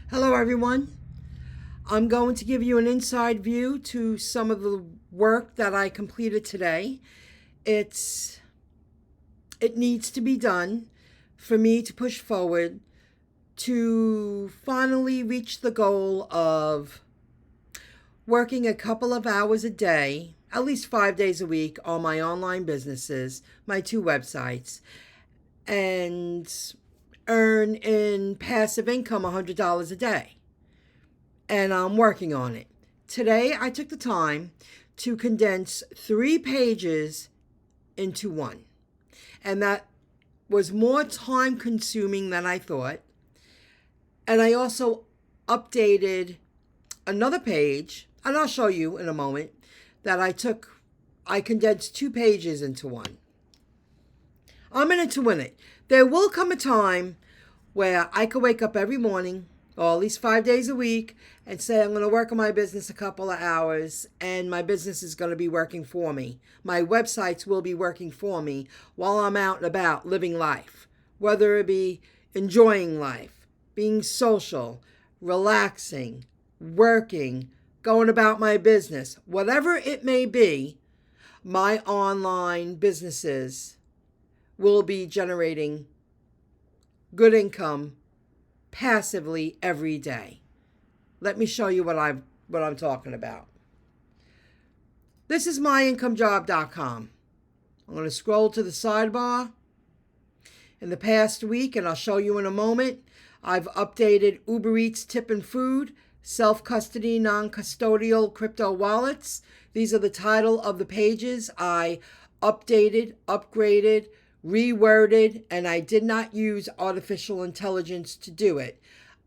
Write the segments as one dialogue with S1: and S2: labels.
S1: Hello, everyone. I'm going to give you an inside view to some of the work that I completed today. It needs to be done for me to push forward to finally reach the goal of working a couple of hours a day, at least 5 days a week, on my online businesses, my two websites, and earn in passive income $100 a day. And I'm working on it. Today, I took the time to condense 3 pages into one. And that was more time consuming than I thought. And I also updated another page, and I'll show you in a moment, that I condensed 2 pages into one. I'm in it to win it. There will come a time where I could wake up every morning, or at least 5 days a week, and say I'm going to work on my business a couple of hours, and my business is going to be working for me. My websites will be working for me while I'm out and about living life, whether it be enjoying life, being social, relaxing, working, going about my business, whatever it may be. My online businesses will be generating good income passively every day. Let me show you what I'm talking about. This is myincomejob.com. I'm going to scroll to the sidebar. In the past week, and I'll show you in a moment, I've updated Uber Eats Tip and Food, self-custody, non-custodial crypto wallets. These are the title of the pages. I updated, upgraded, reworded, and I did not use artificial intelligence to do it.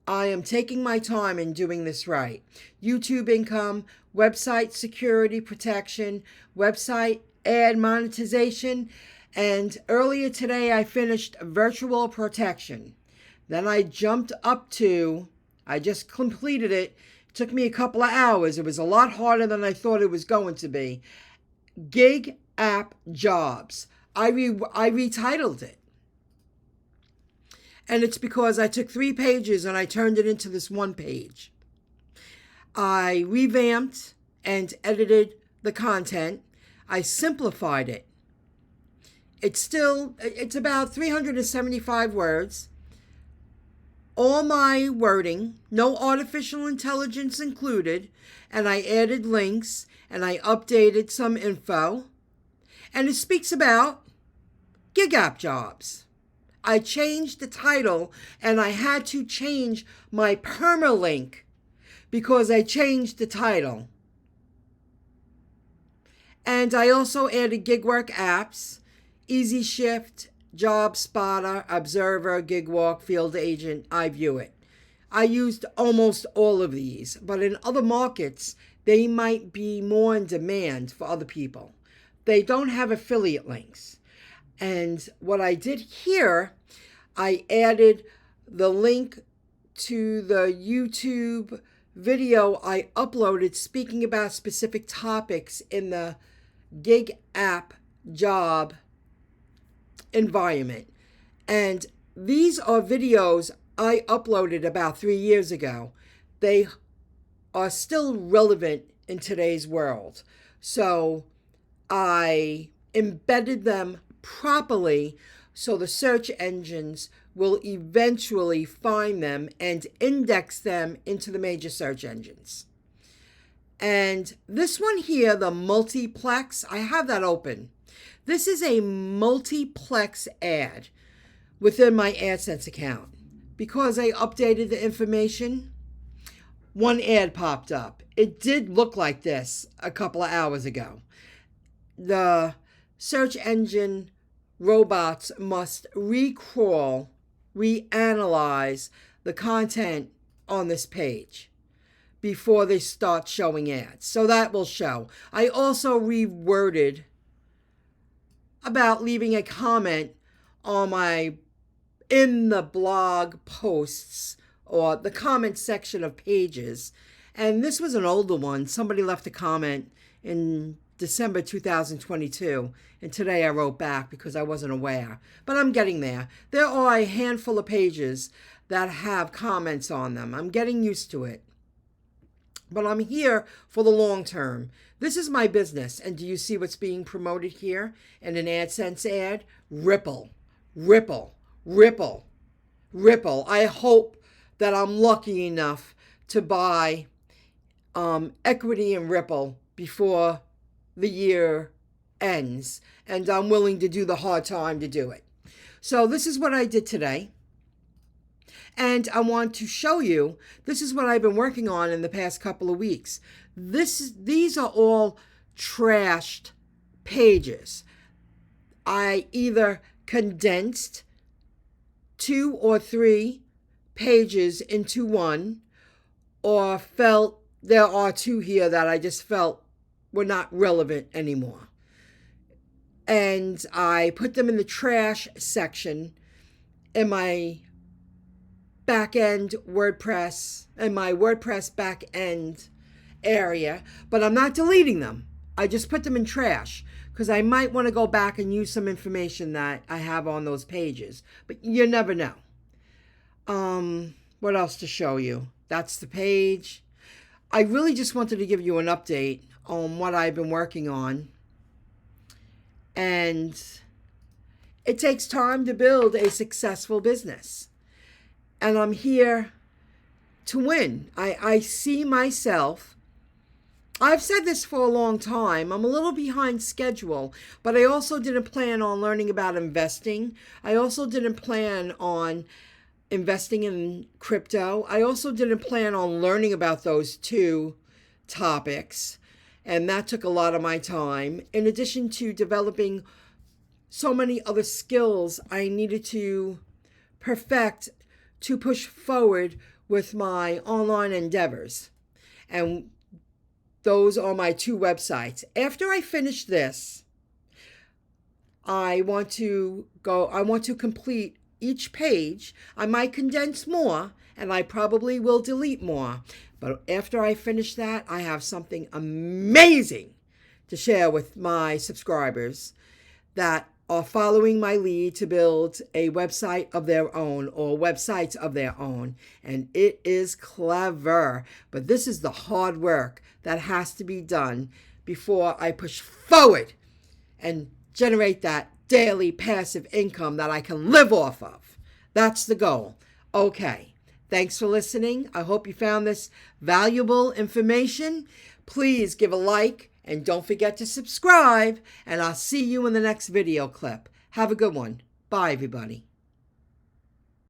S1: I am taking my time in doing this right. YouTube income, website security protection, website ad monetization, and earlier today I finished virtual protection. Then I jumped up to, I just completed it. It took me a couple of hours. It was a lot harder than I thought it was going to be. Gig app jobs. I retitled it. And it's because I took 3 pages and I turned it into this one page. I revamped and edited the content. I simplified it. It's about 375 words. All my wording, no artificial intelligence included, and I added links and I updated some info. And it speaks about gig app jobs. I changed the title, and I had to change my permalink because I changed the title. And I also added gig work apps, Easy Shift, Job Spotter, Observer, GigWalk, Field Agent, iView-It. I used almost all of these, but in other markets, they might be more in demand for other people. They don't have affiliate links. And what I did here, I added the link to the YouTube video I uploaded speaking about specific topics in the gig app job environment. And these are videos I uploaded about 3 years ago. They are still relevant in today's world. So I embedded them properly so the search engines will eventually find them and index them into the major search engines. And this one here, the multiplex, I have that open. This is a multiplex ad within my AdSense account. Because I updated the information, one ad popped up. It did look like this a couple of hours ago. The search engine robots must recrawl, reanalyze the content on this page before they start showing ads. So that will show. I also reworded about leaving a comment on in the blog posts or the comment section of pages. And this was an older one. Somebody left a comment in December 2022, and today I wrote back because I wasn't aware. But I'm getting there. There are a handful of pages that have comments on them. I'm getting used to it. But I'm here for the long term. This is my business. And do you see what's being promoted here in an AdSense ad? Ripple, Ripple, Ripple, Ripple. I hope that I'm lucky enough to buy equity in Ripple before the year ends. And I'm willing to do the hard time to do it. So this is what I did today. And I want to show you, this is what I've been working on in the past couple of weeks. These are all trashed pages. I either condensed 2 or 3 pages into one, or felt there are 2 here that I just felt were not relevant anymore. And I put them in the trash section in my back-end WordPress, in my WordPress back-end area, but I'm not deleting them. I just put them in trash because I might want to go back and use some information that I have on those pages, but you never know. What else to show you? That's the page. I really just wanted to give you an update on what I've been working on. And it takes time to build a successful business. And I'm here to win. I see myself. I've said this for a long time. I'm a little behind schedule, but I also didn't plan on learning about investing. I also didn't plan on investing in crypto. I also didn't plan on learning about those 2 topics. And that took a lot of my time. In addition to developing so many other skills I needed to perfect to push forward with my online endeavors. And those are my 2 websites. After I finish this, I want to complete each page. I might condense more, and I probably will delete more. But after I finish that, I have something amazing to share with my subscribers that are following my lead to build a website of their own or websites of their own. And it is clever, but this is the hard work that has to be done before I push forward and generate that daily passive income that I can live off of. That's the goal. Okay. Thanks for listening. I hope you found this valuable information. Please give a like and don't forget to subscribe, and I'll see you in the next video clip. Have a good one. Bye, everybody.